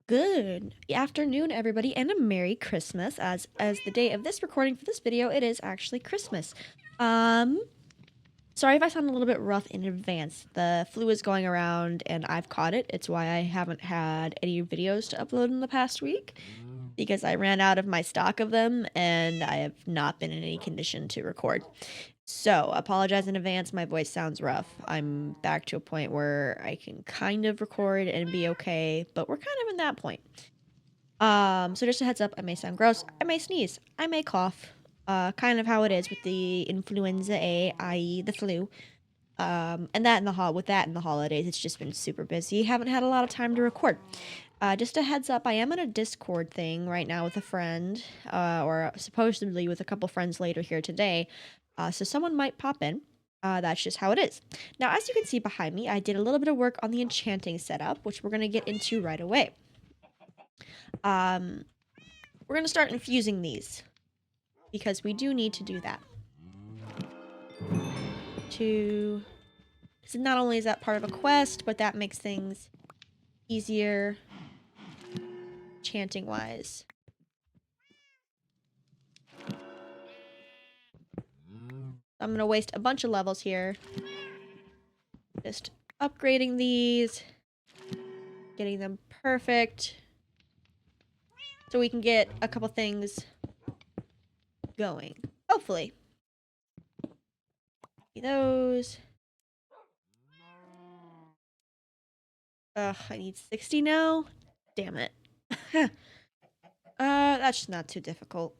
Good afternoon, everybody, and a Merry Christmas. As the day of this recording for this video, it is actually Christmas. Um, Sorry if I sound a little bit rough in advance. The flu is going around, and I've caught it. It's why I haven't had any videos to upload in the past week, because I ran out of my stock of them, and I have not been in any condition to record. So, apologize in advance. My voice sounds rough. I'm back to a point where I can kind of record and be okay, but we're kind of in that point. So just a heads up, I may sound gross, I may sneeze, I may cough. Kind of how it is with the influenza A, i.e. the flu. And that in the with that in the holidays, it's just been super busy. Haven't had a lot of time to record. Just a heads up, I am in a Discord thing right now with a friend, or supposedly with a couple friends later here today. So someone might pop in. That's just how it is. Now, as you can see behind me, I did a little bit of work on the enchanting setup, which we're going to get into right away. We're going to start infusing these, because we do need to do that. Because not only is that part of a quest, but that makes things easier chanting wise. I'm going to waste a bunch of levels here. Just upgrading these. Getting them perfect. So we can get a couple things going. Hopefully. Those. Ugh, I need 60 now? Damn it. That's just not too difficult.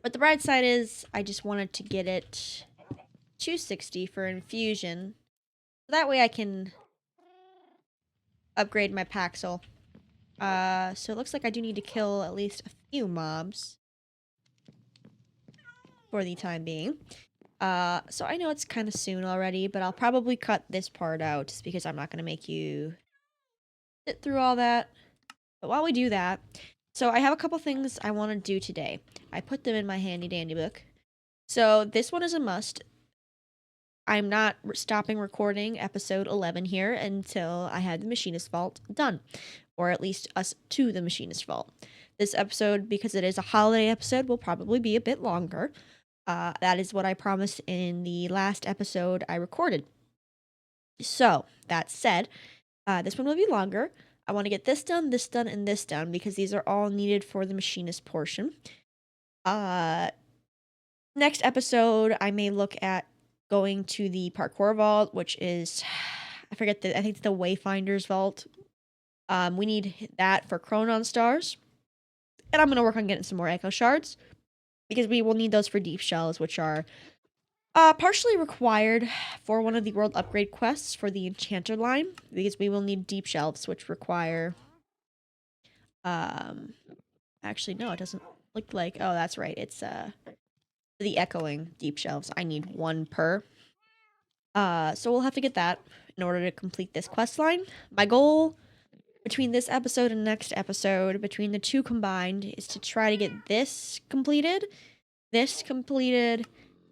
But the bright side is, I just wanted to get it to 60 for infusion. So that way I can upgrade my Paxel. So it looks like I do need to kill at least a few mobs. For the time being. So I know it's kind of soon already, but I'll probably cut this part out just because I'm not going to make you sit through all that. But while we do that, so I have a couple things I want to do today. I put them in my handy dandy book. So this one is a must. I'm not stopping recording episode 11 here until I have the Machinist Vault done. Or at least us to the Machinist Vault. This episode, because it is a holiday episode, will probably be a bit longer. That is what I promised in the last episode I recorded. So, that said, this one will be longer. I want to get this done, and this done, because these are all needed for the Machinist portion. Next episode, I may look at going to the Parkour Vault, which is, I think it's the Wayfinder's Vault. We need that for Chronon Stars. And I'm going to work on getting some more Echo Shards, because we will need those for Deep Shells, which are partially required for one of the world upgrade quests for the Enchanter line, because we will need Deep Shelves, which require, actually, no, it doesn't look like, oh, that's right, it's, the Echoing Deep Shelves. I need one per. So we'll have to get that in order to complete this quest line. My goal between this episode and next episode, between the two combined, is to try to get this completed,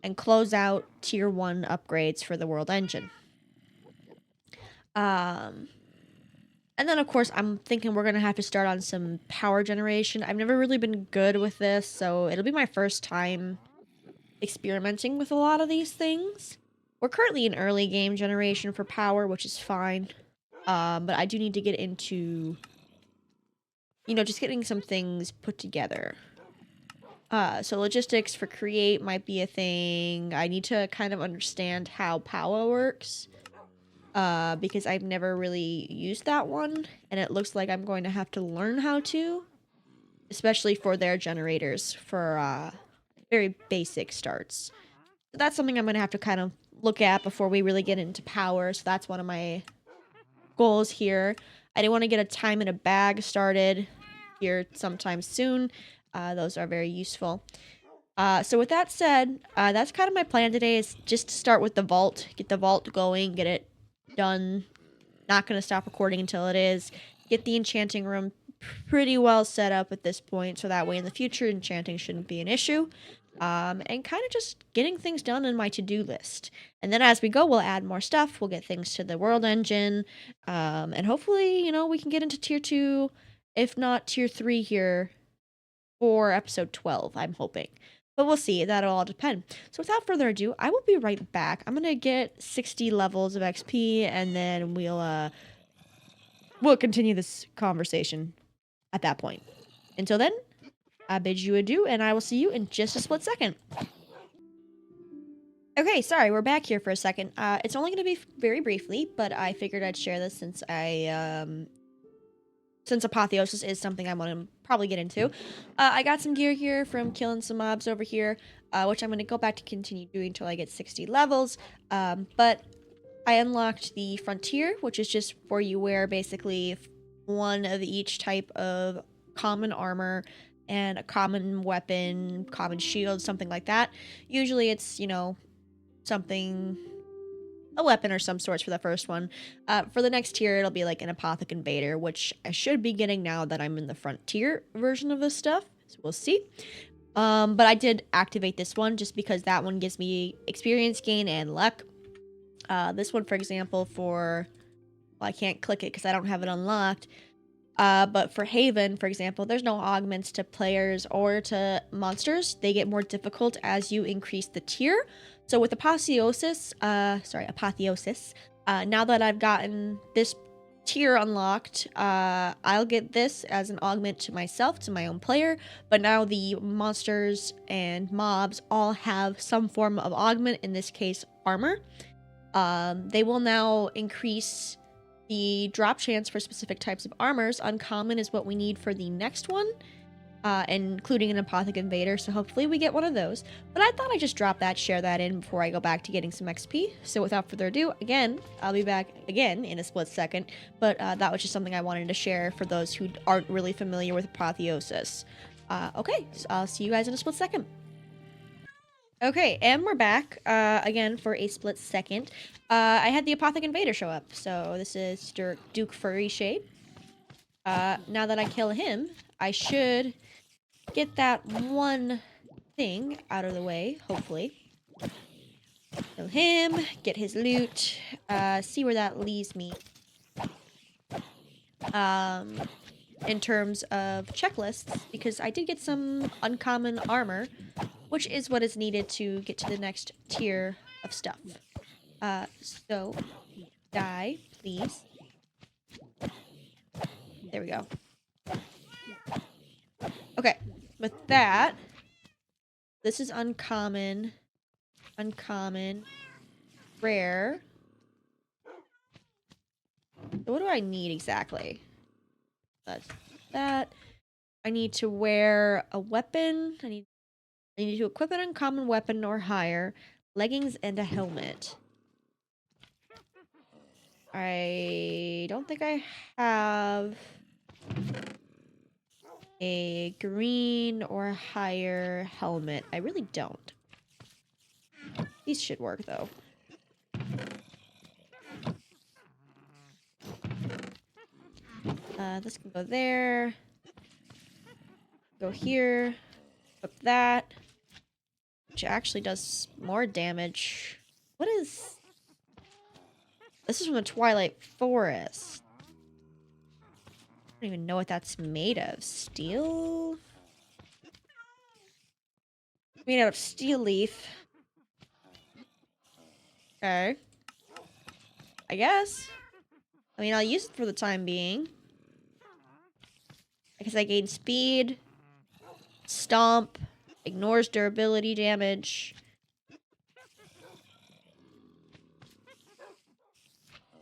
and close out tier 1 upgrades for the world engine. And then of course I'm thinking we're gonna have to start on some power generation. I've never really been good with this, so it'll be my first time experimenting with a lot of these things. We're currently in early game generation for power, which is fine. But I do need to get into, just getting some things put together. So logistics for create might be a thing. I need to kind of understand how power works. Because I've never really used that one, and it looks like I'm going to have to learn how to. Especially for their generators, for, very basic starts. So that's something I'm going to have to kind of look at before we really get into power, so that's one of my goals here. I do want to get a time in a bag started here sometime soon. Those are very useful. So with that said, that's kind of my plan today, is just to start with the vault, get the vault going, get it done. Not going to stop recording until it is. Get the enchanting room pretty well set up at this point, so that way in the future enchanting shouldn't be an issue. and kind of just getting things done in my to-do list. And then as we go, we'll add more stuff. We'll get things to the world engine, and hopefully, we can get into tier 2, if not tier 3 here for episode 12, I'm hoping. But we'll see. That'll all depend. So without further ado, I will be right back. I'm gonna get 60 levels of XP, and then we'll continue this conversation at that point. Until then, I bid you adieu, and I will see you in just a split second. Okay, sorry, we're back here for a second. It's only going to be very briefly, but I figured I'd share this since since apotheosis is something I want to probably get into. I got some gear here from killing some mobs over here, which I'm going to go back to continue doing until I get 60 levels. But I unlocked the Frontier, which is just where you wear basically one of each type of common armor and a common weapon, common shield, something like that. Usually it's, something, a weapon or some sorts for the first one. For the next tier, it'll be like an Apothec Invader, which I should be getting now that I'm in the Frontier version of this stuff. So we'll see. But I did activate this one just because that one gives me experience gain and luck. This one, for example, well, I can't click it because I don't have it unlocked. But for Haven, for example, there's no augments to players or to monsters. They get more difficult as you increase the tier. So with Apotheosis, now that I've gotten this tier unlocked, I'll get this as an augment to myself, to my own player. But now the monsters and mobs all have some form of augment, in this case, armor. They will now increase the drop chance for specific types of armors. Uncommon is what we need for the next one, including an Apothec Invader, so hopefully we get one of those. But I thought I'd just drop that, share that in before I go back to getting some XP. So without further ado, again, I'll be back again in a split second, but that was just something I wanted to share for those who aren't really familiar with Apotheosis. Okay, so I'll see you guys in a split second. Okay, and we're back, again, for a split second. I had the Apothec Invader show up, so this is Duke Furry Shade. Now that I kill him, I should get that one thing out of the way, hopefully. Kill him, get his loot, see where that leaves me. In terms of checklists, because I did get some uncommon armor, which is what is needed to get to the next tier of stuff. So, die, please. There we go. Okay, with that, this is uncommon, rare. So what do I need exactly? That's that. I need to wear a weapon. I need to equip an uncommon weapon or higher, leggings, and a helmet. I don't think I have a green or higher helmet. I really don't. These should work, though. This can go there. Go here. Equip that. Which actually does more damage. What is... This is from the Twilight Forest. I don't even know what that's made of. Steel? Made out of steel leaf. Okay. I guess. I mean, I'll use it for the time being. I guess I gain speed. Stomp. Ignores durability damage.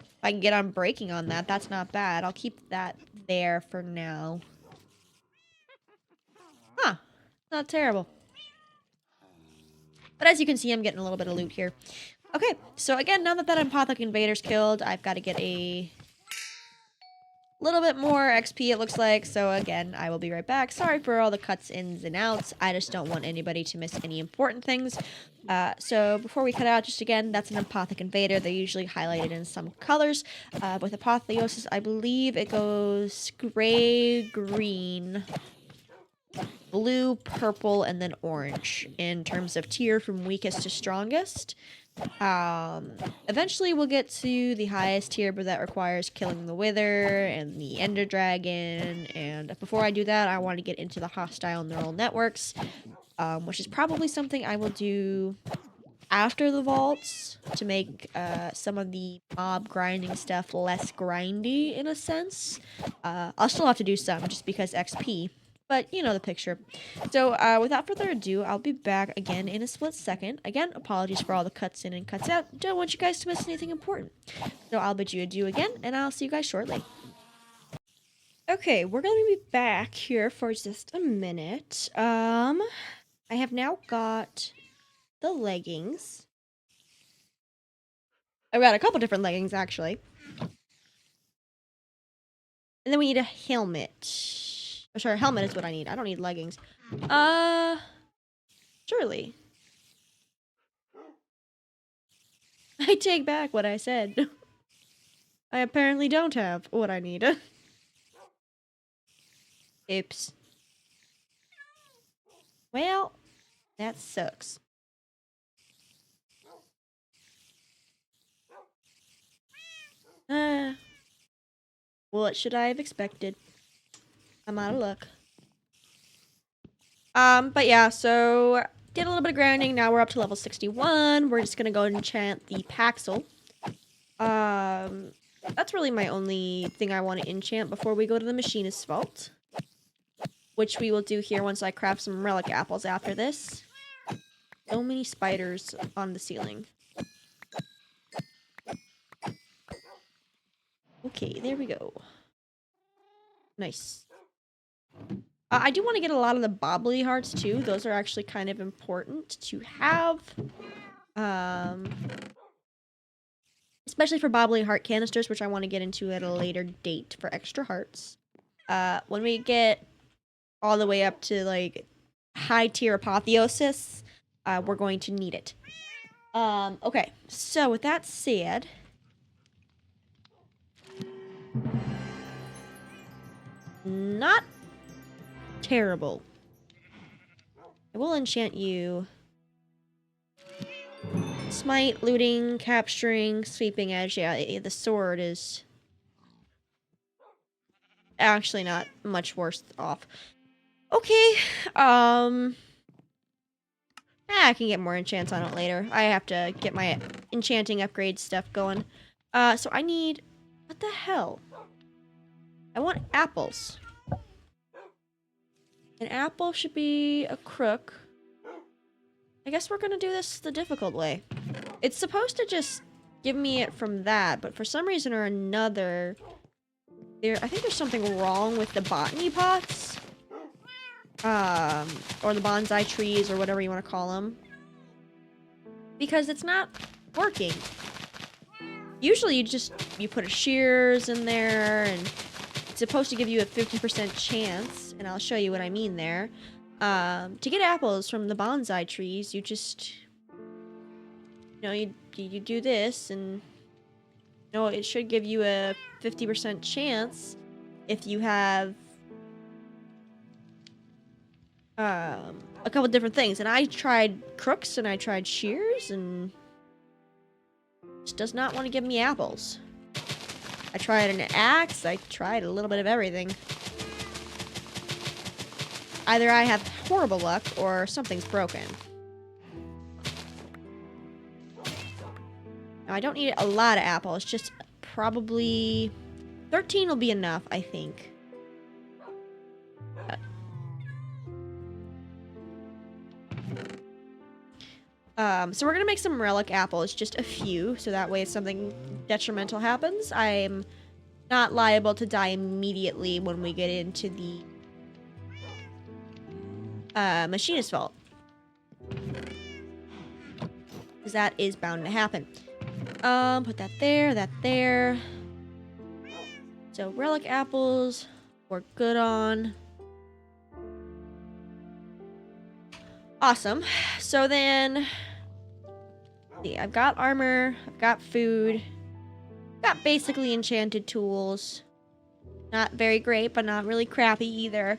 If I can get on breaking on that, that's not bad. I'll keep that there for now. Huh. Not terrible. But as you can see, I'm getting a little bit of loot here. Okay, so again, now that Apothec Invader's killed, I've got to get a little bit more XP, it looks like. So again, I will be right back. Sorry for all the cuts, ins, and outs. I just don't want anybody to miss any important things. So before we cut out, just again, that's an Apothec Invader. They're usually highlighted in some colors. With Apotheosis, I believe it goes gray, green. blue, purple, and then orange in terms of tier from weakest to strongest. Eventually we'll get to the highest tier, but that requires killing the Wither and the Ender Dragon. And before I do that, I want to get into the hostile neural networks, which is probably something I will do after the vaults to make some of the mob grinding stuff less grindy in a sense. I'll still have to do some just because XP, but you know the picture. So without further ado, I'll be back again in a split second. Again, apologies for all the cuts in and cuts out. Don't want you guys to miss anything important. So I'll bid you adieu again, and I'll see you guys shortly. Okay, we're gonna be back here for just a minute. I have now got the leggings. I've got a couple different leggings, actually. And then we need a helmet. Oh, sorry, helmet is what I need. I don't need leggings. Surely. I take back what I said. I apparently don't have what I need. Oops. Well, that sucks. What should I have expected? I'm out of luck. But yeah, so did a little bit of grinding. Now we're up to level 61. We're just gonna go and enchant the Paxel. That's really my only thing I want to enchant before we go to the Machinist vault, which we will do here once I craft some relic apples after this. So many spiders on the ceiling. Okay, there we go. Nice. I do want to get a lot of the bobbly hearts too. Those are actually kind of important to have. Especially for bobbly heart canisters, which I want to get into at a later date for extra hearts. When we get all the way up to like high tier apotheosis, we're going to need it. Okay, so with that said, not terrible. I will enchant you. Smite, looting, capturing, sweeping edge. Yeah, the sword is actually not much worse off. Okay, I can get more enchants on it later. I have to get my enchanting upgrade stuff going. So I need... What the hell? I want apples. An apple should be a crook. I guess we're gonna do this the difficult way. It's supposed to just give me it from that, but for some reason or another, I think there's something wrong with the botany pots. Or the bonsai trees, or whatever you want to call them. Because it's not working. Usually you put a shears in there, and it's supposed to give you a 50% chance, and I'll show you what I mean there. To get apples from the bonsai trees, you just, you know, you do this, and, you know, it should give you a 50% chance if you have a couple different things. And I tried crooks and I tried shears, and it just does not want to give me apples. I tried an axe, I tried a little bit of everything. Either I have horrible luck or something's broken. Now, I don't need a lot of apples, just probably 13 will be enough, I think. So we're gonna make some relic apples, just a few, so that way if something detrimental happens, I'm not liable to die immediately when we get into the Machinist vault. Because that is bound to happen. Put that there. So relic apples, we're good on. Awesome. So then, see, I've got armor, I've got food, got basically enchanted tools. Not very great, but not really crappy either.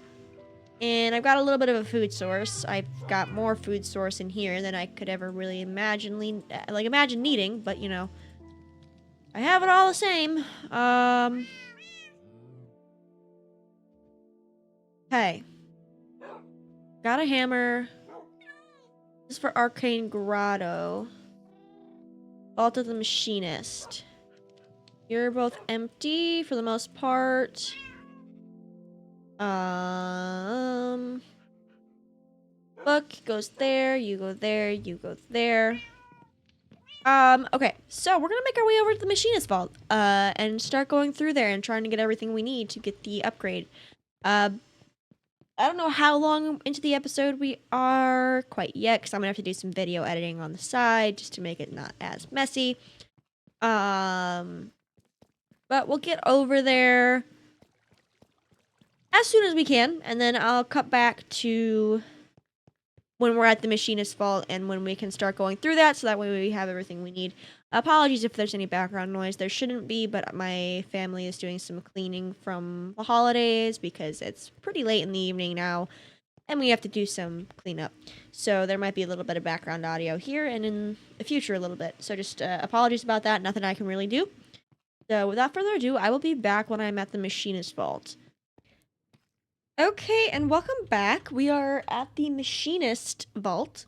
And I've got a little bit of a food source. I've got more food source in here than I could ever really imagine needing, but you know, I have it all the same. Hey. Got a hammer. This is for Arcane Grotto. Vault of the Machinist. You're both empty for the most part. Book goes there, you go there, you go there. Okay, so we're gonna make our way over to the Machinist Vault, and start going through there and trying to get everything we need to get the upgrade. I don't know how long into the episode we are quite yet, because I'm gonna have to do some video editing on the side just to make it not as messy. But we'll get over there as soon as we can, and then I'll cut back to when we're at the Machinist Vault and when we can start going through that, so that way we have everything we need. Apologies if there's any background noise. There shouldn't be, but my family is doing some cleaning from the holidays because it's pretty late in the evening now, and we have to do some cleanup. So there might be a little bit of background audio here and in the future a little bit. So just apologies about that. Nothing I can really do. So without further ado, I will be back when I'm at the Machinist Vault. Okay, and welcome back. We are at the Machinist Vault.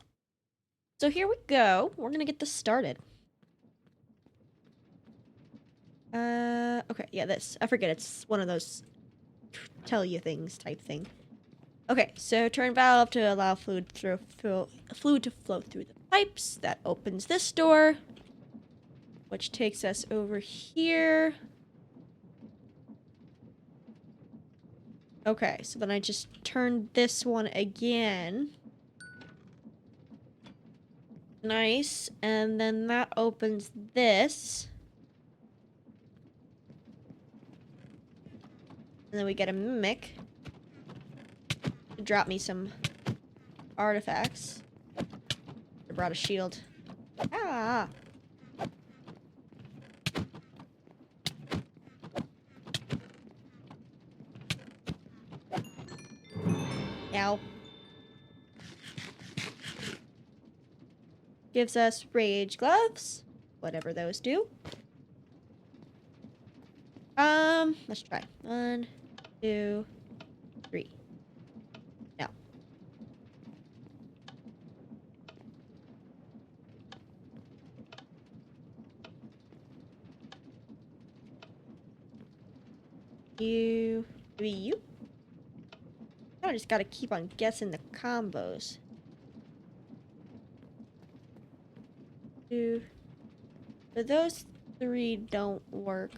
So here we go. We're gonna get this started. Okay, yeah, this. I forget, it's one of those tell you things type thing. Okay, so turn valve to allow fluid to flow through the pipes. That opens this door, which takes us over here. Okay, so then I just turned this one again. Nice, and then that opens this. And then we get a mimic to drop me some artifacts. I brought a shield. Ah! Ow. Gives us rage gloves. Whatever those do. Let's try. 1, 2, 3. No. You. Maybe you? I just gotta keep on guessing the combos. 2. But those 3 don't work.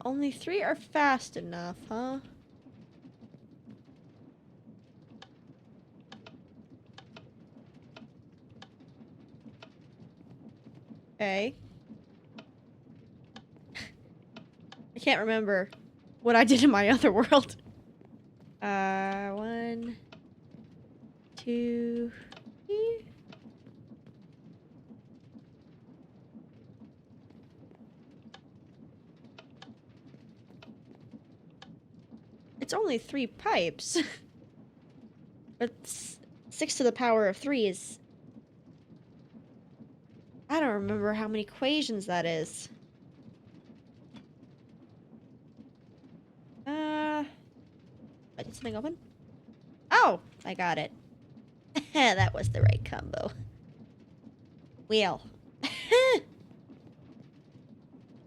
Only 3 are fast enough, huh? Okay. I can't remember what I did in my other world. 1, 2, 3. It's only 3 pipes. But 6 to the power of 3 is... I don't remember how many equations that is. Did something open? Oh! I got it. That was the right combo. Wheel.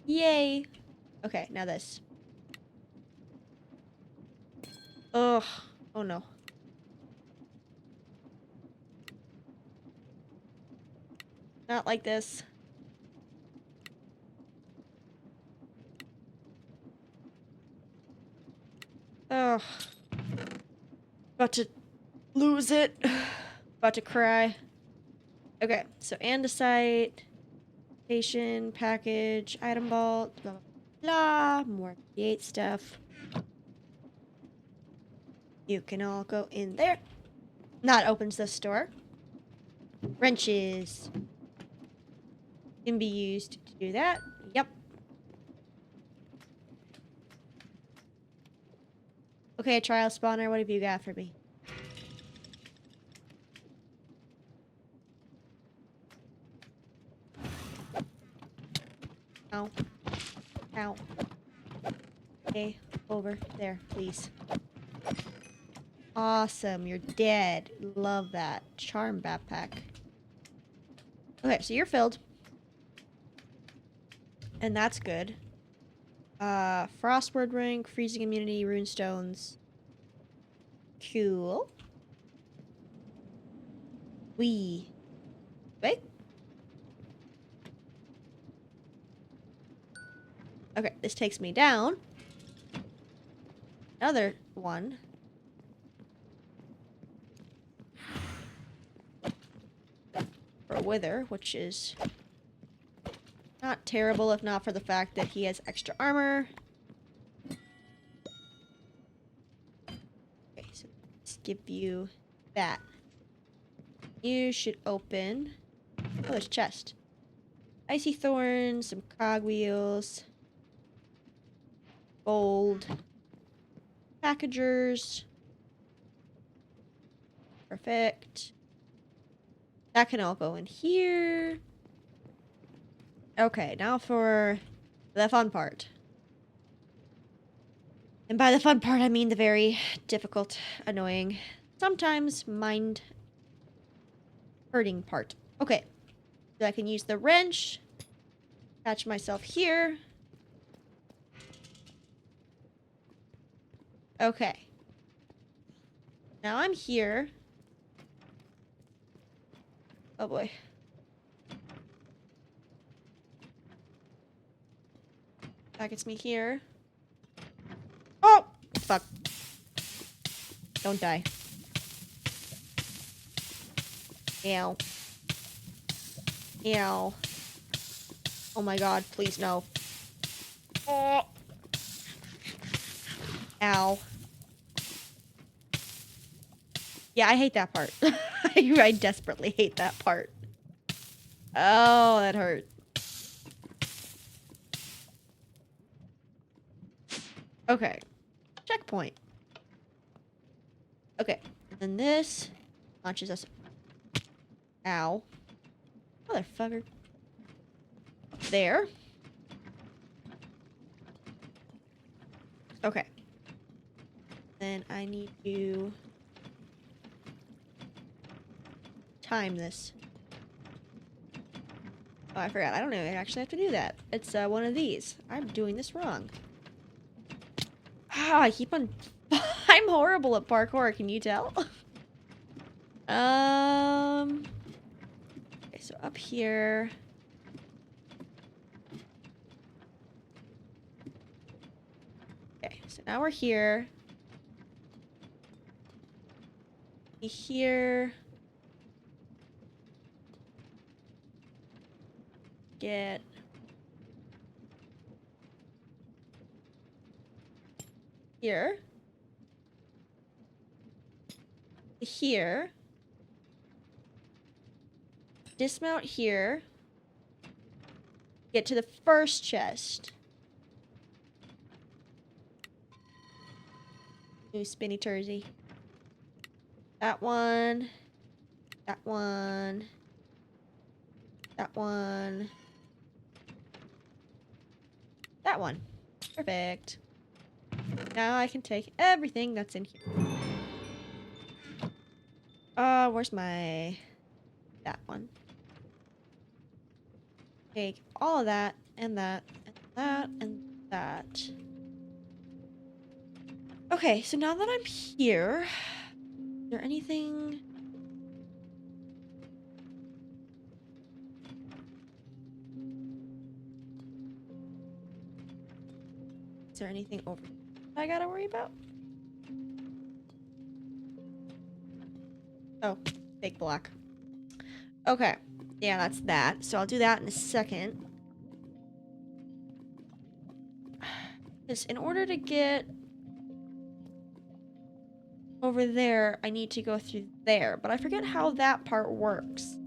Yay! Okay, now this. Ugh. Oh no. Not like this. Ugh. About to lose it. About to cry. Okay, so andesite, station, package, item vault, blah, blah, blah. More create stuff. You can all go in there. That opens this door. Wrenches. Can be used to do that. Yep. Okay, trial spawner, what have you got for me? Ow. Ow. Okay, over there, please. Awesome, you're dead. Love that. Charm backpack. Okay, so you're filled. And that's good. Frostward ring, freezing immunity, runestones. Cool. Wait. Okay, this takes me down. Another one. For a wither, which is not terrible if not for the fact that he has extra armor. Okay, so let's give you that. You should open... Oh, there's a chest. Icy thorns, some cogwheels. Gold. Packagers. Perfect. That can all go in here. Okay, now for the fun part. And by the fun part, I mean the very difficult, annoying, sometimes mind-hurting part. Okay, so I can use the wrench, attach myself here. Okay. Now I'm here. Oh boy. That gets me here. Oh! Fuck. Don't die. Ow. Ow. Oh my god, please no. Oh. Ow. Yeah, I hate that part. I desperately hate that part. Oh, that hurt. Okay. Checkpoint. Okay. And then this launches us. Ow. Motherfucker. There. Okay. Then I need to time this. Oh, I forgot. I don't know. I actually have to do that. It's one of these. I'm doing this wrong. Ah, I keep on... I'm horrible at parkour, can you tell? Okay, so up here... Okay, so now we're here. Here... Get... Here. Here. Dismount here. Get to the first chest. Ooh, spinny tursy. That one. That one. That one. That one. Perfect. Now I can take everything that's in here. Where's my... That one. Take all of that, and that, and that, and that. Okay, so now that I'm here... Is there anything... Is there anything over here I gotta worry about? Oh, big block. Okay. Yeah, that's that. So I'll do that in a second. Because in order to get over there, I need to go through there. But I forget how that part works.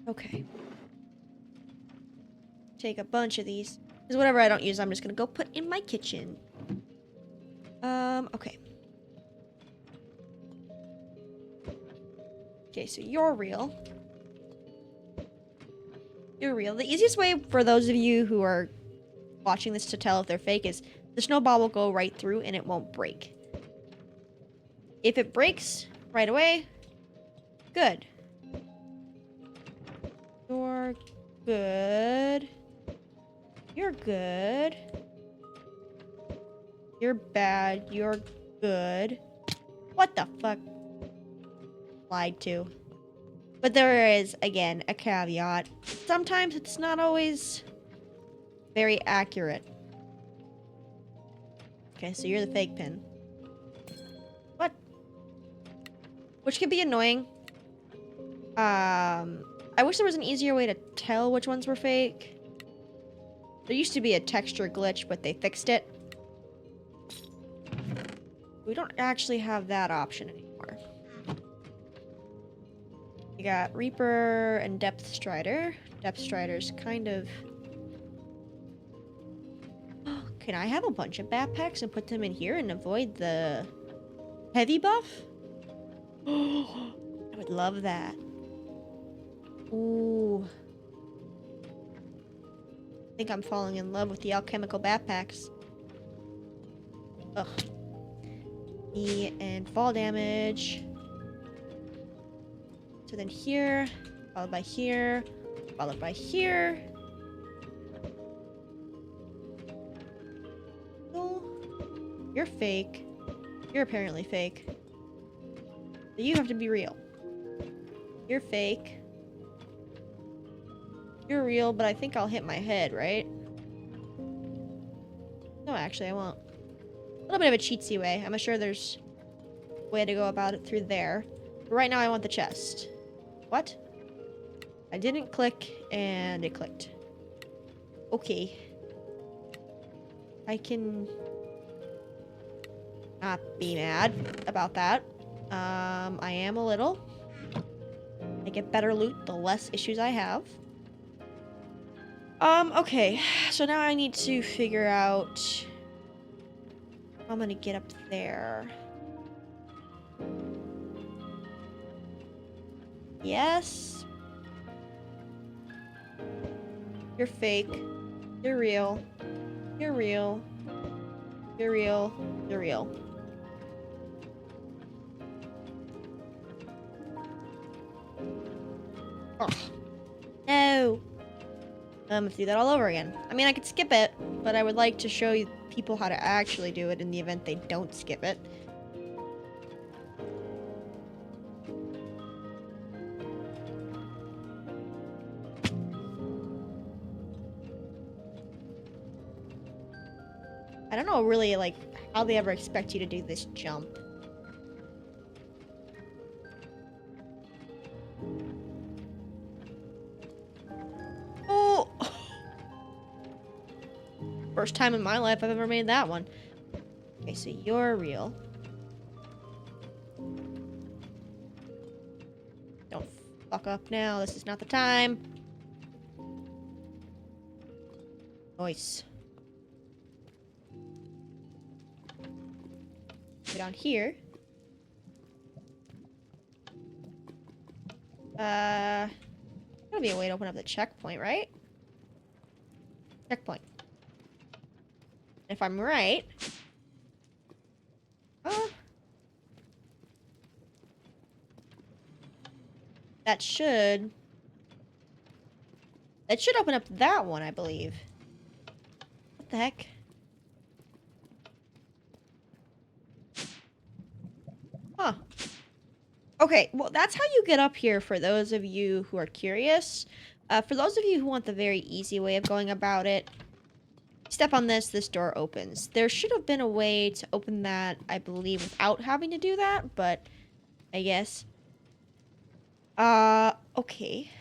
Okay. Take a bunch of these. Because whatever I don't use, I'm just gonna go put in my kitchen. Okay. Okay, so you're real. You're real. The easiest way for those of you who are watching this to tell if they're fake is the snowball will go right through and it won't break. If it breaks right away, good. You're good. You're good. You're bad. You're good. What the fuck? Lied to. But there is, again, a caveat. Sometimes it's not always very accurate. Okay, so you're the fake pin. What? Which can be annoying. I wish there was an easier way to tell which ones were fake. There used to be a texture glitch, but they fixed it. We don't actually have that option anymore. We got Reaper and Depth Strider. Depth Strider's kind of... Can I have a bunch of backpacks and put them in here and avoid the heavy buff? I would love that. Ooh. I think I'm falling in love with the alchemical backpacks. Ugh. E and fall damage. So then here, followed by here, followed by here. Oh, you're fake. You're apparently fake. So you have to be real. You're fake. You're real, but I think I'll hit my head, right? No, actually, I won't. A little bit of a cheatsy way. I'm sure there's a way to go about it through there. But right now, I want the chest. What? I didn't click, and it clicked. Okay. I can not be mad about that. I am a little. I get better loot, the less issues I have. Okay. So now I need to figure out how I'm gonna get up there. Yes. You're fake. You're real. You're real. You're real. You're real. Oh. No. I'm gonna do that all over again. I mean, I could skip it, but I would like to show you people how to actually do it in the event they don't skip it. I don't know really, like, how they ever expect you to do this jump. Oh! First time in my life I've ever made that one. Okay, so you're real. Don't fuck up now. This is not the time. Nice. Go down here. Gotta be a way to open up the checkpoint, right? Checkpoint. If I'm right... That should open up that one, I believe. What the heck? Huh. Okay, well, that's how you get up here for those of you who are curious. For those of you who want the very easy way of going about it, step on this, this door opens. There should have been a way to open that, I believe, without having to do that, but I guess. Okay.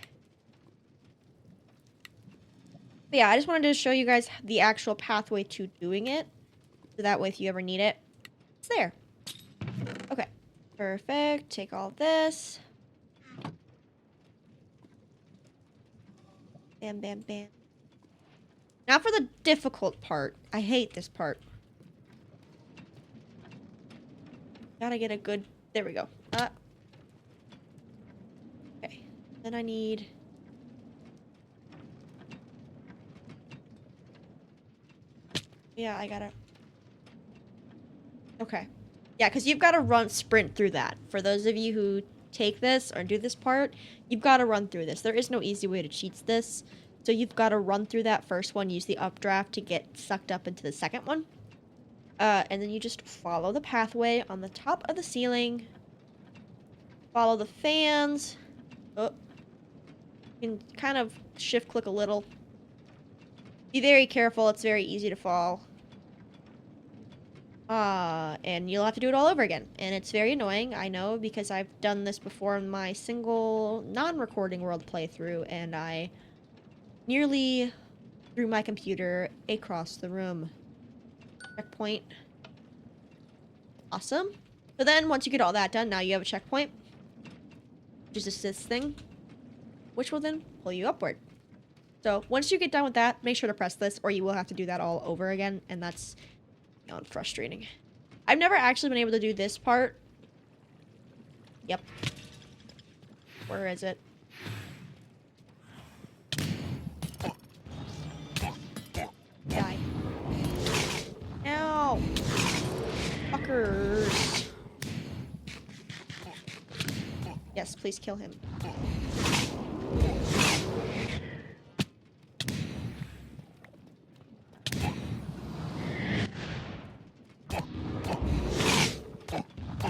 But yeah, I just wanted to show you guys the actual pathway to doing it. So that way, if you ever need it, it's there. Okay. Perfect. Take all this. Bam, bam, bam. Now for the difficult part. I hate this part. Gotta get a good... There we go. Okay. Then I need... Yeah, I gotta... Okay. Yeah, because you've got to sprint through that. For those of you who take this or do this part, you've got to run through this. There is no easy way to cheat this. So you've got to run through that first one, use the updraft to get sucked up into the second one. And then you just follow the pathway on the top of the ceiling. Follow the fans. Oh. You can kind of shift click a little. Be very careful, it's very easy to fall. And you'll have to do it all over again. And it's very annoying, I know, because I've done this before in my single non-recording world playthrough, and I nearly threw my computer across the room. Checkpoint. Awesome. So then, once you get all that done, now you have a checkpoint. Which is just this thing. Which will then pull you upward. So, once you get done with that, make sure to press this, or you will have to do that all over again, and that's... frustrating. I've never actually been able to do this part. Yep. Where is it? Die. Ow! Fuckers. Yes, please kill him.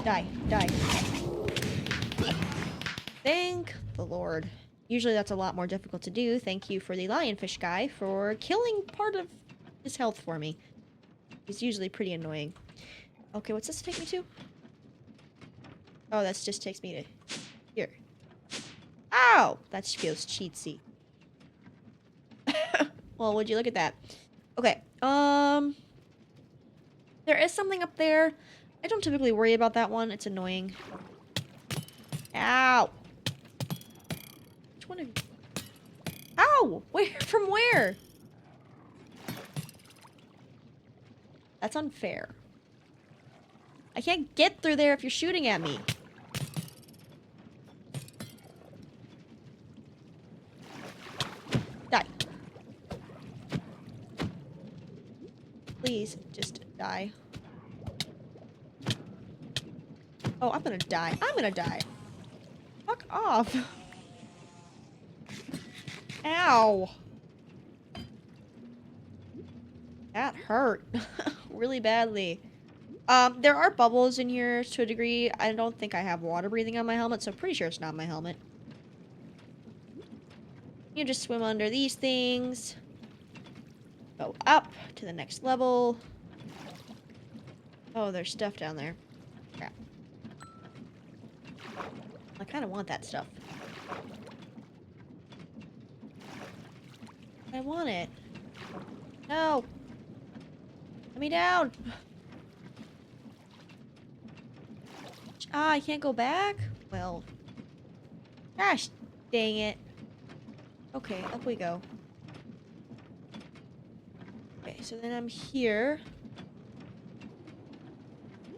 Die, die. Thank the Lord. Usually that's a lot more difficult to do. Thank you for the lionfish guy for killing part of his health for me. He's usually pretty annoying. Okay, what's this take me to? Oh, that just takes me to here. Ow! That feels cheatsy. Well, would you look at that? Okay, there is something up there. I don't typically worry about that one. It's annoying. Ow! Which one of you? Ow! Where? From where? That's unfair. I can't get through there if you're shooting at me. Die. Please, just die. Oh, I'm gonna die. I'm gonna die. Fuck off. Ow. That hurt. Really badly. There are bubbles in here to a degree. I don't think I have water breathing on my helmet, so I'm pretty sure it's not my helmet. You just swim under these things. Go up to the next level. Oh, there's stuff down there. Crap. I kind of want that stuff. I want it. No. Let me down. Ah, I can't go back? Well. Gosh, dang it. Okay, up we go. Okay, so then I'm here.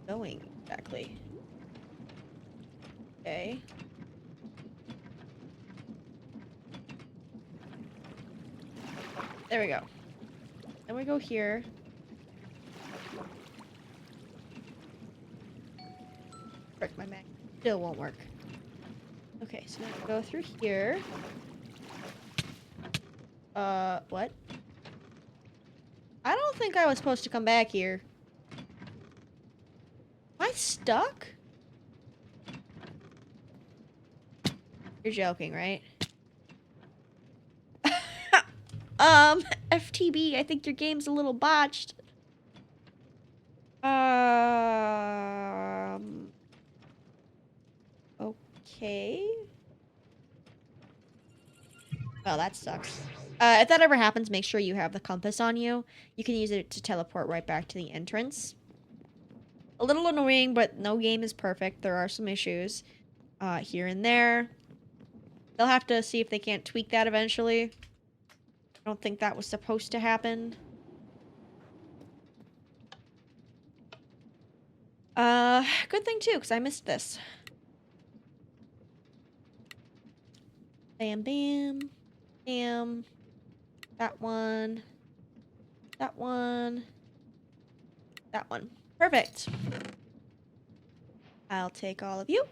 Going exactly. Okay. There we go. Then we go here. Frick, my mag still won't work. Okay, so now we go through here. What? I don't think I was supposed to come back here. Am I stuck? You're joking, right? FTB, I think your game's a little botched. Okay. Well, that sucks. If that ever happens, make sure you have the compass on you. You can use it to teleport right back to the entrance. A little annoying, but no game is perfect. There are some issues here and there. They'll have to see if they can't tweak that eventually. I don't think that was supposed to happen. Good thing too, because I missed this. Bam, bam, bam. That one. That one. That one. Perfect. I'll take all of you.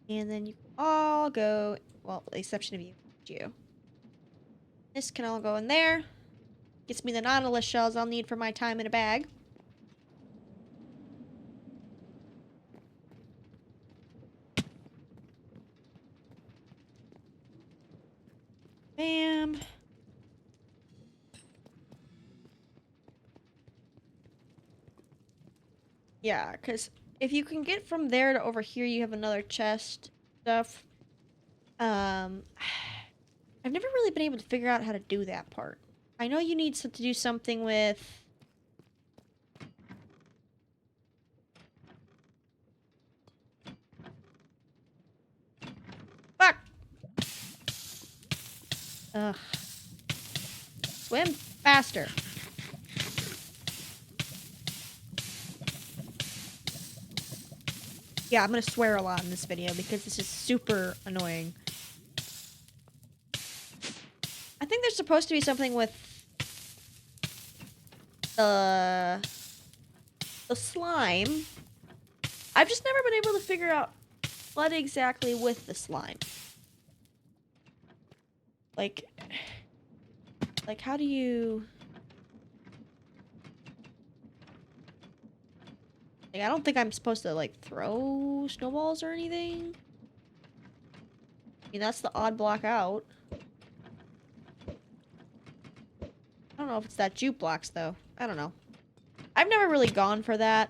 And then you all go, well, with the exception of you. This can all go in there. Gets me the Nautilus shells I'll need for my time in a bag. Bam. Yeah, because if you can get from there to over here, you have another chest stuff. I've never really been able to figure out how to do that part. I know you need to do something with... Fuck! Ugh. Swim faster. Yeah, I'm gonna swear a lot in this video because this is super annoying. I think there's supposed to be something with the slime. I've just never been able to figure out what exactly with the slime. Like how do you... Like, I don't think I'm supposed to, like, throw snowballs or anything. I mean, that's the odd block out. I don't know if it's that jute blocks, though. I don't know. I've never really gone for that.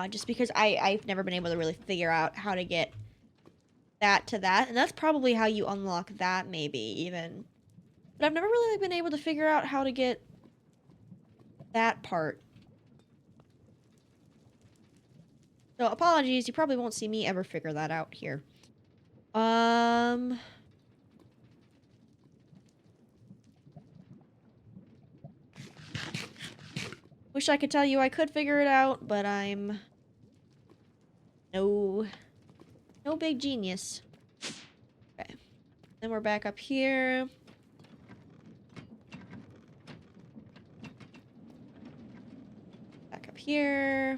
Just because I've never been able to really figure out how to get that to that. And that's probably how you unlock that, maybe, even. But I've never really been able to figure out how to get that part. So, apologies, you probably won't see me ever figure that out here. Wish I could tell you I could figure it out, but I'm... No big genius. Okay. Then we're back up here. Back up here.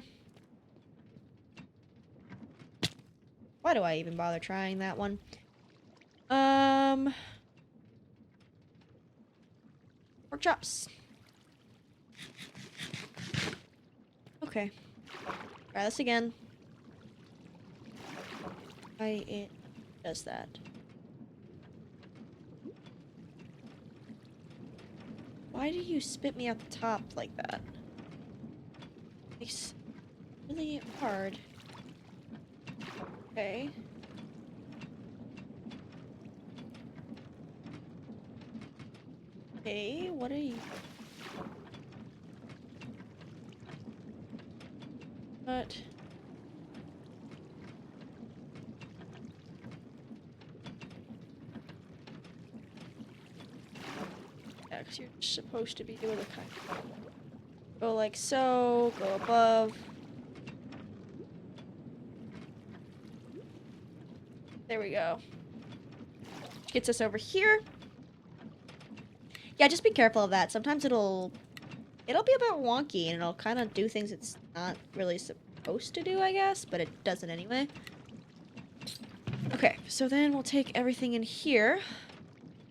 Why do I even bother trying that one? Pork chops. Okay. Try this again. Why it does that. Why do you spit me out the top like that? It's really hard. Okay. Okay, what are you... But... Yeah, because you're supposed to be doing the kind of... Go like so, go above. There we go. Which gets us over here. Yeah, just be careful of that. Sometimes it'll be a bit wonky and it'll kind of do things it's not really supposed to do, I guess, but it does it anyway. Okay, so then we'll take everything in here.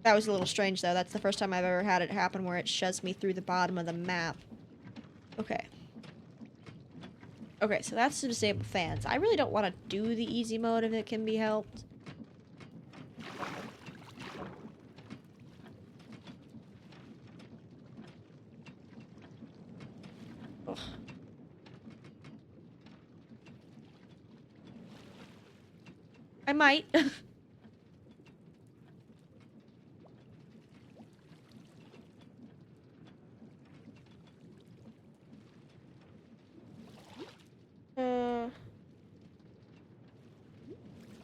That was a little strange, though. That's the first time I've ever had it happen where it shoves me through the bottom of the map. Okay. Okay, so that's to disable fans. I really don't want to do the easy mode if it can be helped. Ugh. I might.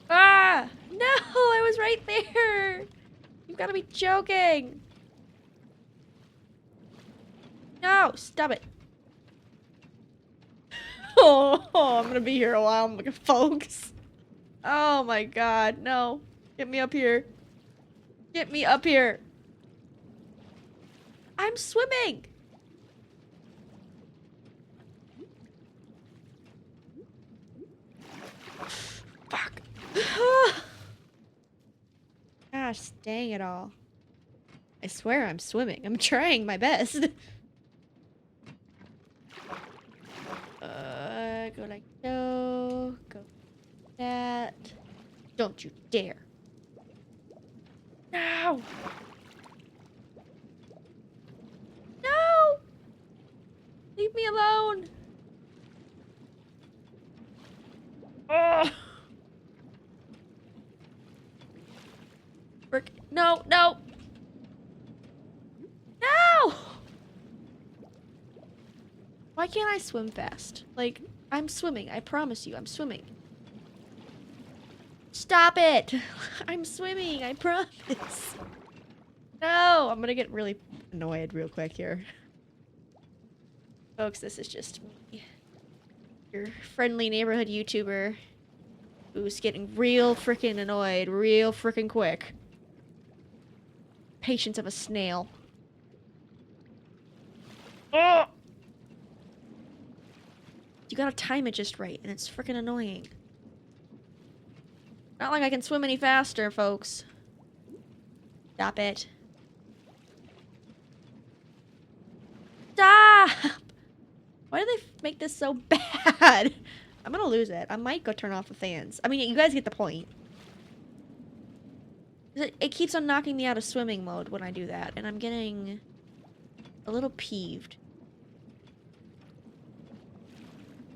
Ah! right there. You've got to be joking. No, stop it. Oh, I'm going to be here a while, folks. Oh my god, no. Get me up here. Get me up here. I'm swimming. Fuck. Gosh, dang it all. I swear I'm swimming. I'm trying my best. Go like so. Go like that. Don't you dare. No! No! Leave me alone! Oh! Frick. No, no! No! Why can't I swim fast? Like, I'm swimming. I promise you, I'm swimming. Stop it! I'm swimming, I promise. No! I'm gonna get really annoyed real quick here. Folks, this is just me. Your friendly neighborhood YouTuber who's getting real freaking annoyed real freaking quick. Patience of a snail. Oh! You gotta time it just right, and it's freaking annoying. Not like I can swim any faster, folks. Stop it. Stop! Why do they make this so bad? I'm gonna lose it. I might go turn off the fans. I mean, you guys get the point. It keeps on knocking me out of swimming mode when I do that, and I'm getting a little peeved.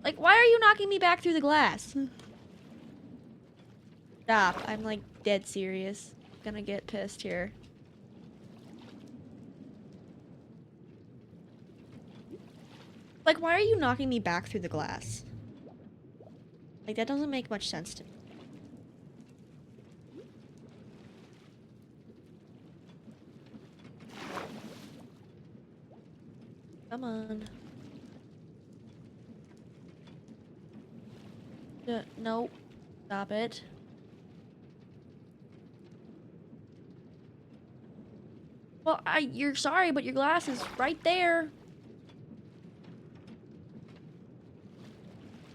Like, why are you knocking me back through the glass? Stop. I'm, like, dead serious. Gonna get pissed here. Like, why are you knocking me back through the glass? Like, that doesn't make much sense to me. Come on. Nope. Stop it. Well, you're sorry, but your glass is right there.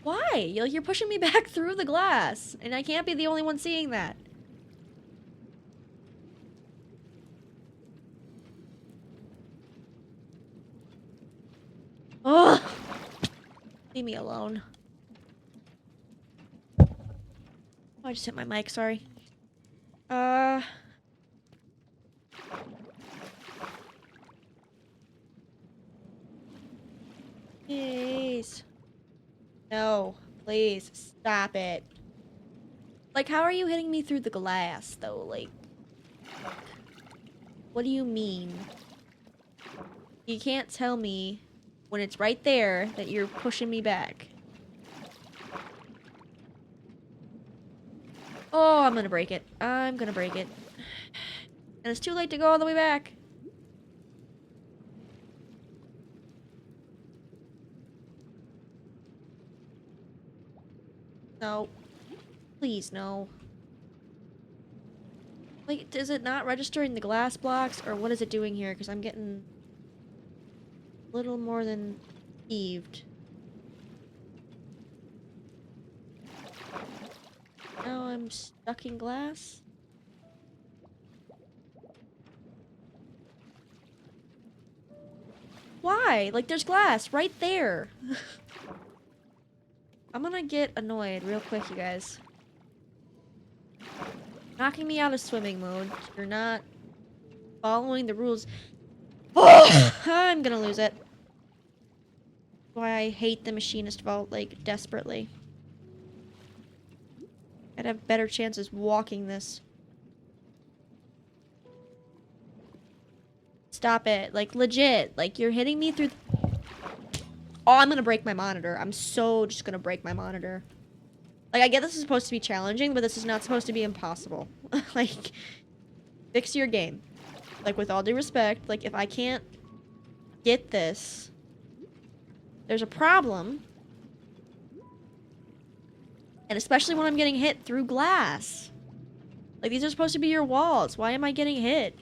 Why? You're pushing me back through the glass, and I can't be the only one seeing that. Ugh! Leave me alone. Oh, I just hit my mic, sorry. Please. No, please, stop it. Like, how are you hitting me through the glass, though? Like, what do you mean? You can't tell me when it's right there that you're pushing me back. Oh, I'm gonna break it. I'm gonna break it. And it's too late to go all the way back. No. Please, no. Like, is it not registering the glass blocks, or what is it doing here? Because I'm getting a little more than peeved. Now I'm stuck in glass. Why? Like, there's glass right there. I'm gonna get annoyed real quick, you guys. Knocking me out of swimming mode. You're not following the rules. Oh! I'm gonna lose it. Why I hate the Machinist vault, like, desperately. I'd have better chances walking this. Stop it. Like, legit. Like, you're hitting me through... Oh, I'm gonna break my monitor. I'm so just gonna break my monitor. Like, I get this is supposed to be challenging, but this is not supposed to be impossible. Like, fix your game. Like, with all due respect, like, if I can't get this, there's a problem. And especially when I'm getting hit through glass. Like, these are supposed to be your walls. Why am I getting hit?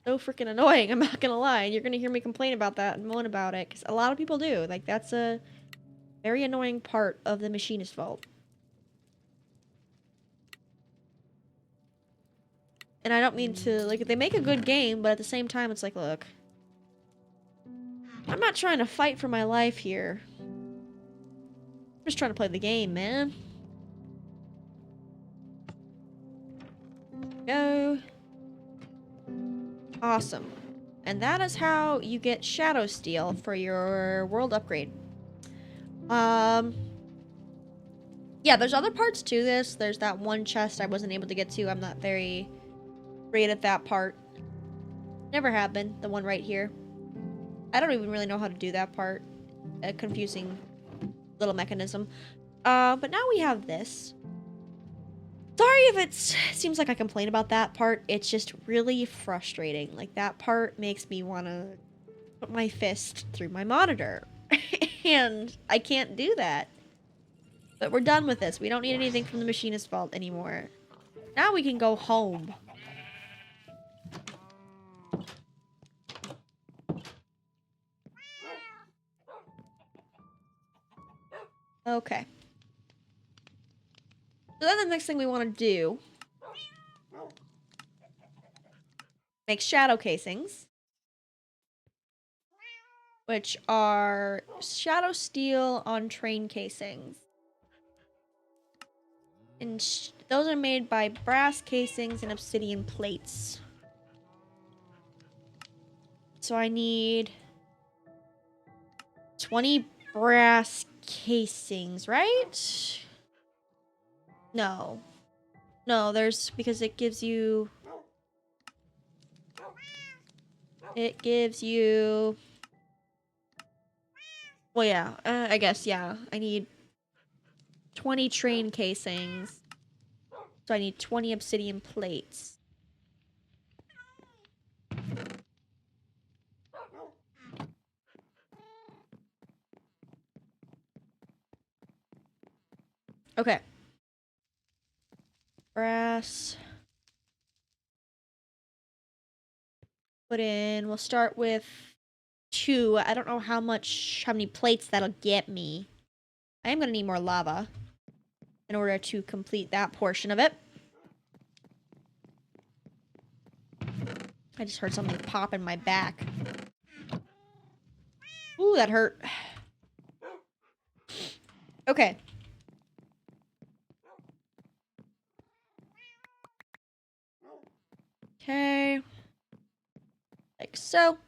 So freaking annoying, I'm not gonna lie. You're gonna hear me complain about that and moan about it, because a lot of people do. Like, that's a very annoying part of the Machinist vault. And I don't mean to, like, they make a good game, but at the same time, it's like, look. I'm not trying to fight for my life here. I'm just trying to play the game, man. Go. Awesome. And that is how you get Shadow Steel for your world upgrade. Yeah, there's other parts to this. There's that one chest I wasn't able to get to. I'm not very great at that part. Never have been. The one right here. I don't even really know how to do that part. A confusing little mechanism. But now we have this. Sorry if it seems like I complain about that part. It's just really frustrating. Like, that part makes me want to put my fist through my monitor. And I can't do that. But we're done with this. We don't need anything from the Machinist vault anymore. Now we can go home. Okay. So then the next thing we want to do, make shadow casings, which are shadow steel on train casings. And those are made by brass casings and obsidian plates. So I need 20 brass casings, right? No. No, there's, because it gives you... It gives you... Well, yeah, I guess, yeah. I need 20 train casings. So I need 20 obsidian plates. Okay. Brass. Put in, we'll start with 2. I don't know how many plates that'll get me. I am gonna need more lava in order to complete that portion of it. I just heard something pop in my back. Ooh, that hurt. Okay. Okay. Like so.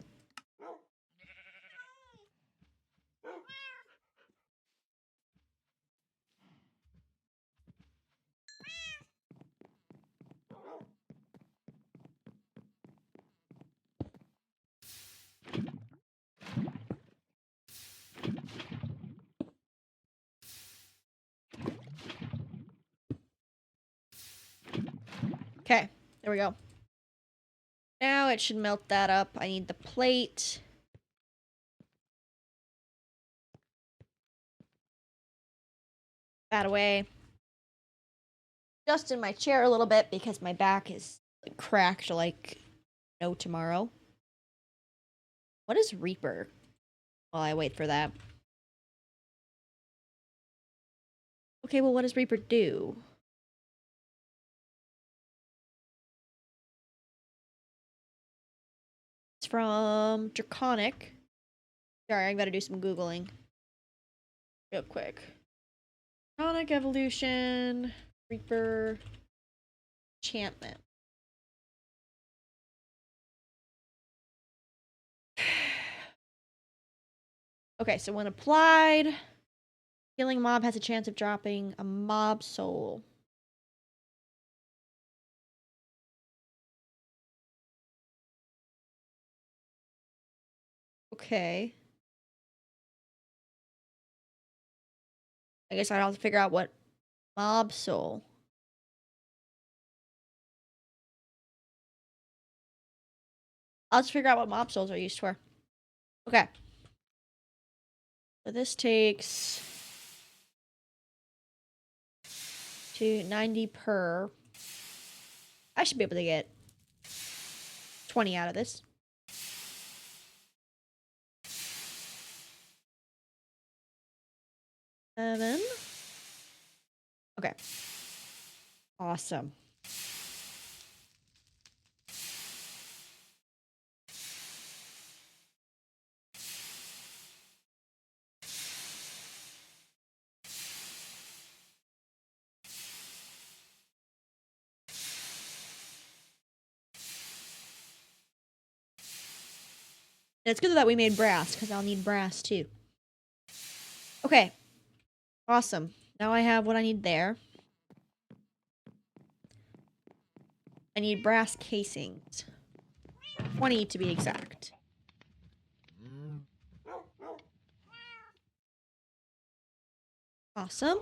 Okay, there we go. Now it should melt that up. I need the plate. That away. Just in my chair a little bit because my back is cracked like no tomorrow. What is Reaper? While I wait for that. Okay, well, what does Reaper do? It's from Draconic. Sorry, I gotta do some Googling. Real quick. Draconic Evolution. Reaper. Enchantment. Okay, so when applied, killing mob has a chance of dropping a mob soul. Okay. I guess I'd have to figure out what mob soul. I'll just figure out what mob souls are used for. Okay. So this takes 90 per. I should be able to get 20 out of this. Seven. Okay. Awesome. And it's good that we made brass, because I'll need brass too. Okay. Awesome. Now I have what I need there. I need brass casings. 20 to be exact. Awesome.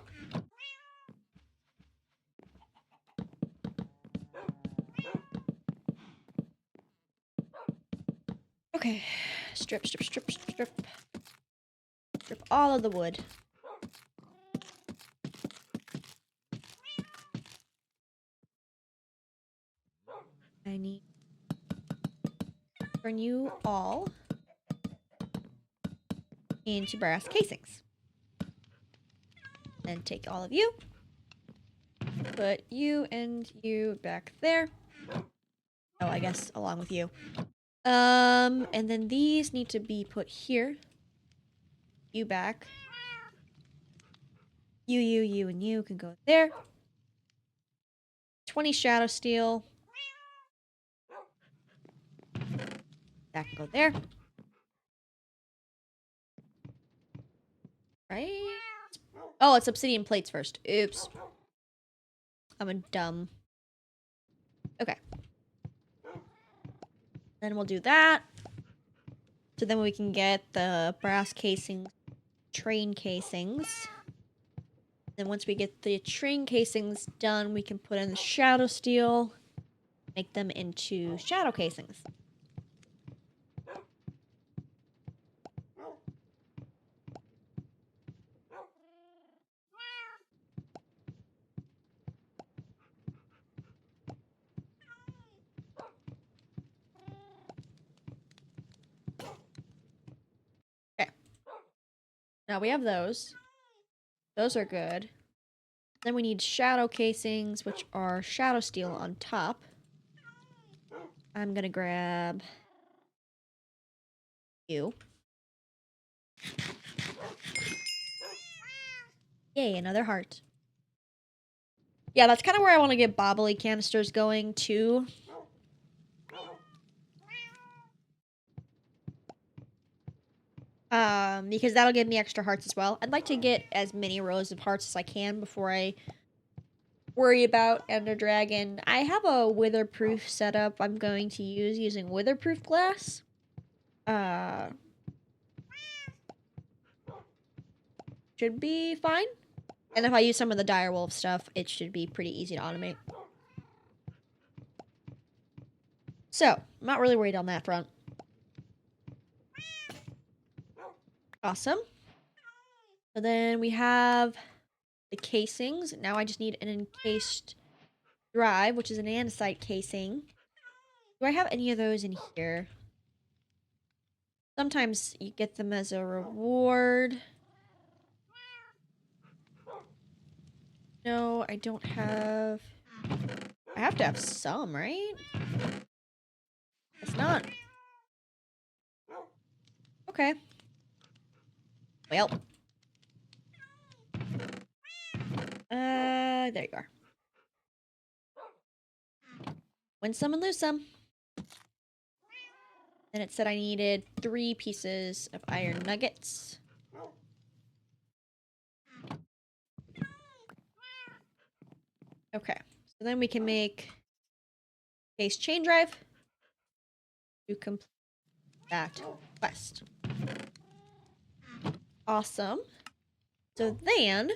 Okay. Strip, strip, strip, strip. Strip all of the wood. I need to turn you all into brass casings. And take all of you. Put you and you back there. Oh, I guess along with you. And then these need to be put here. You back. You, and you can go there. 20 shadow steel. That can go there. Right? Oh, it's obsidian plates first. Oops. I'm a dumb. Okay. Then we'll do that. So then we can get the brass casings, train casings. Then once we get the train casings done, we can put in the shadow steel, make them into shadow casings. Okay. Now we have those. Those are good. Then we need shadow casings, which are shadow steel on top. I'm gonna grab you. Yay, another heart. Yeah, that's kind of where I want to get bobbly canisters going, too. Because that'll give me extra hearts as well. I'd like to get as many rows of hearts as I can before I worry about Ender Dragon. I have a witherproof setup I'm going to use using witherproof glass. Should be fine. And if I use some of the direwolf stuff, it should be pretty easy to automate. So, I'm not really worried on that front. Awesome. So then we have the casings. Now I just need an encased drive, which is an andesite casing. Do I have any of those in here? Sometimes you get them as a reward. No, I don't have... I have to have some, right? It's not. Okay. Well. There you are. Win some and lose some. Then it said I needed 3 pieces of iron nuggets. Okay. So then we can make case chain drive to complete that quest. Awesome. So then,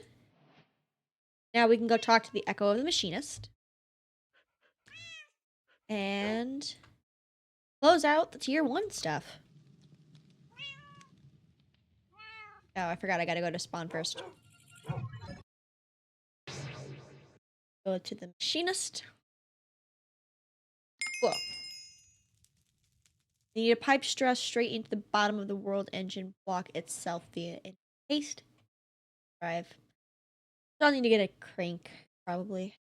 now we can go talk to the Echo of the Machinist. And close out the tier 1 stuff. Oh, I forgot I gotta go to spawn first. Go to the Machinist. Cool. You need a pipe stress straight into the bottom of the world engine block itself via a paste drive. So I'll need to get a crank, probably.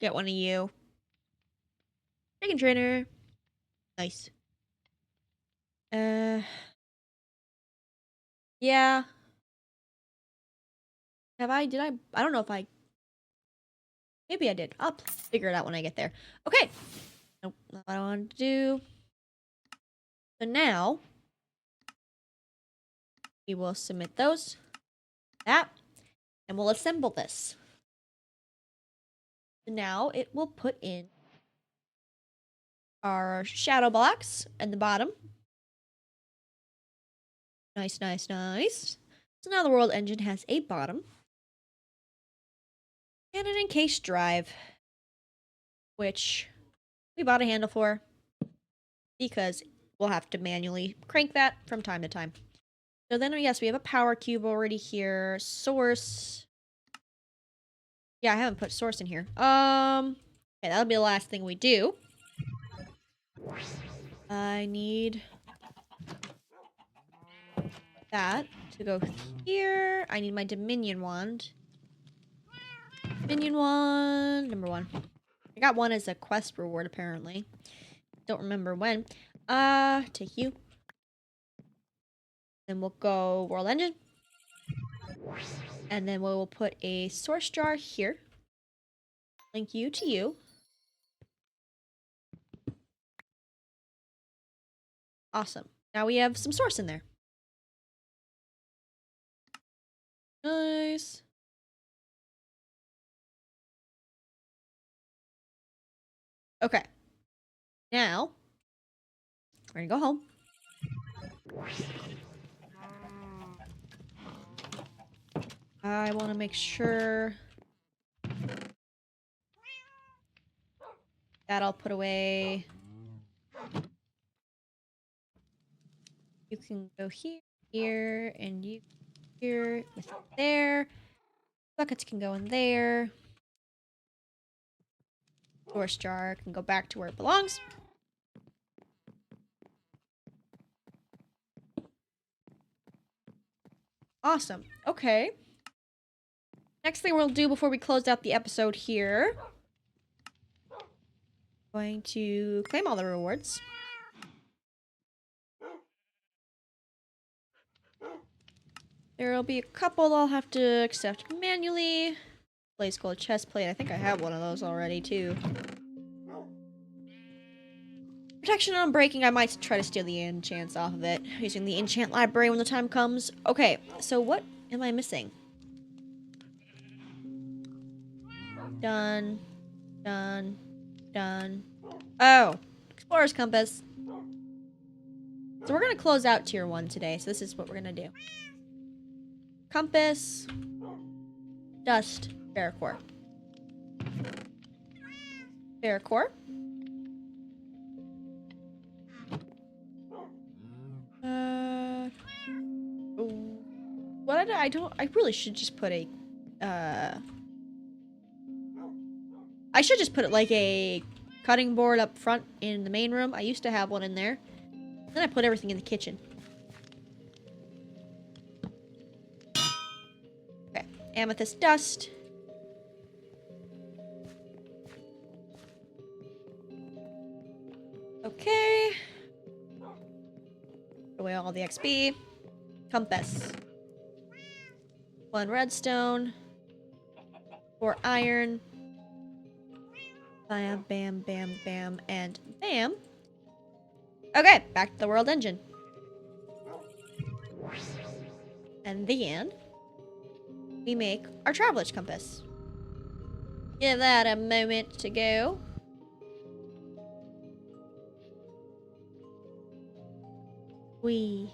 Get one of you. Chicken trainer. Nice. Yeah. Did I don't know if I, maybe I did. I'll figure it out when I get there. Okay. Nope, not what I want to do. So now, we will submit those. That. And we'll assemble this. So now, it will put in our shadow blocks at the bottom. Nice, nice, nice. So now the world engine has a bottom. And an encased drive. Which we bought a handle for. Because we'll have to manually crank that from time to time. So then, yes, we have a power cube already here. Source. Yeah, I haven't put source in here. Okay, that'll be the last thing we do. I need that to go here. I need my Dominion wand. Dominion wand, number 1. I got one as a quest reward, apparently. Don't remember when. Take you. Then we'll go world engine. And then we will put a source jar here. Link you to you. Awesome. Now we have some source in there. Nice. Okay. Now, we're gonna go home. I want to make sure that I'll put away. You can go here, here, and you here, with it there. Buckets can go in there. Source jar can go back to where it belongs. Awesome. Okay. Next thing we'll do before we close out the episode here. Going to claim all the rewards. There'll be a couple I'll have to accept manually. Blaze gold chest plate. I think I have one of those already too. Protection on breaking. I might try to steal the enchants off of it using the enchant library when the time comes. Okay, so what am I missing? Done. Done. Done. Oh, Explorer's Compass. So we're going to close out Tier 1 today. So this is what we're going to do. Compass. Dust. Paracore. Paracore. What I really should just put a, I should just put it like a cutting board up front in the main room. I used to have one in there. Then I put everything in the kitchen. Okay, amethyst dust. Okay. Put away all the XP. Compass. 1 redstone. 4 iron. Bam, bam, bam, bam, and bam. Okay, back to the world engine. And then we make our traveler's compass. Give that a moment to go. We.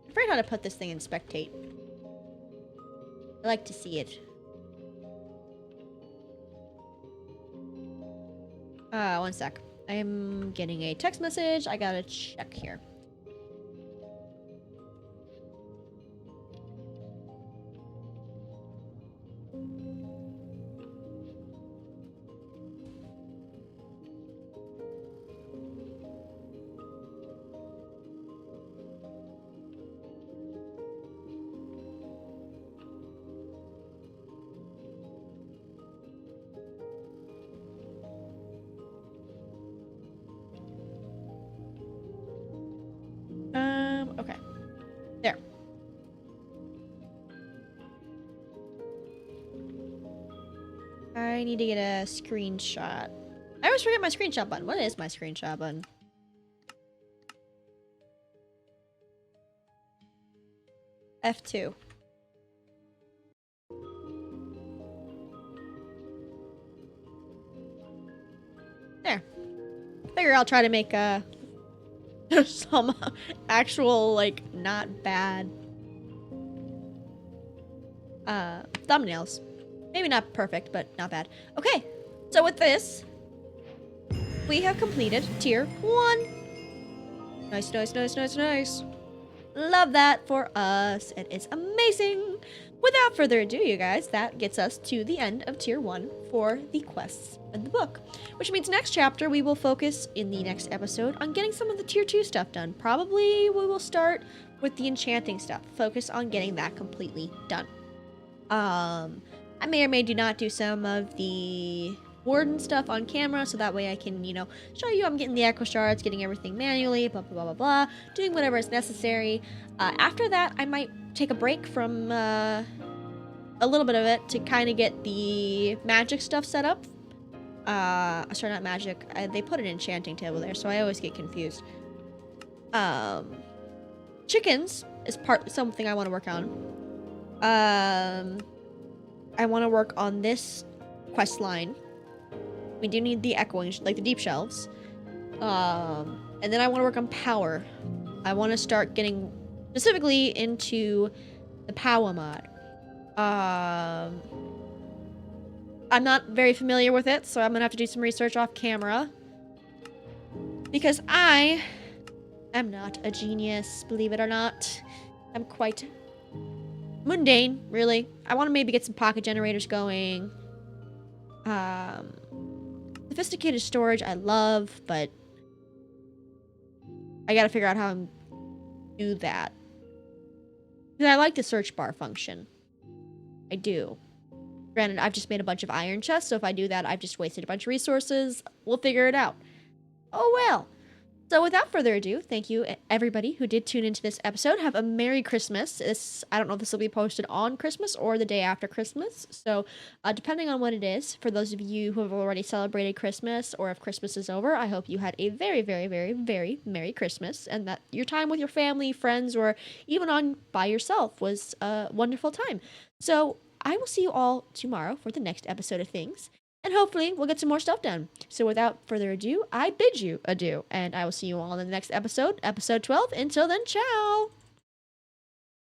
I forgot how to put this thing in spectate. I like to see it. One sec. I'm getting a text message. I gotta check here. Okay. There. I need to get a screenshot. I always forget my screenshot button. What is my screenshot button? F2. There. Figure I'll try to make some actual, like, not bad thumbnails. Maybe not perfect, but not bad. Okay, so with this, we have completed tier 1. Nice, nice, nice, nice, nice. Love that for us. It is amazing. Without further ado, you guys, that gets us to the end of tier 1 for the quests in the book. Which means next chapter we will focus in the next episode on getting some of the tier 2 stuff done. Probably we will start with the enchanting stuff. Focus on getting that completely done. I may or may do not do some of the warden stuff on camera, so that way I can, you know, show you I'm getting the echo shards, getting everything manually, blah, blah, blah, blah, blah, doing whatever is necessary. After that, I might take a break from a little bit of it to kind of get the magic stuff set up. Sorry, not magic. They put an enchanting table there, so I always get confused. Chickens is something I want to work on. I want to work on this quest line. We do need the echoing, like the deep shelves. And then I want to work on power. I want to start getting specifically into the power mod. I'm not very familiar with it, so I'm gonna have to do some research off camera. Because I am not a genius, believe it or not. I'm quite mundane, really. I want to maybe get some pocket generators going. Sophisticated storage I love, but I gotta figure out how to do that. Because I like the search bar function. I do. Granted, I've just made a bunch of iron chests, so if I do that, I've just wasted a bunch of resources. We'll figure it out. Oh well. So without further ado, thank you everybody who did tune into this episode. Have a Merry Christmas. I don't know if this will be posted on Christmas or the day after Christmas. So depending on what it is, for those of you who have already celebrated Christmas or if Christmas is over, I hope you had a very, very, very, very Merry Christmas and that your time with your family, friends, or even by yourself was a wonderful time. So I will see you all tomorrow for the next episode of things. And hopefully we'll get some more stuff done. So without further ado, I bid you adieu. And I will see you all in the next episode, episode 12. Until then, ciao!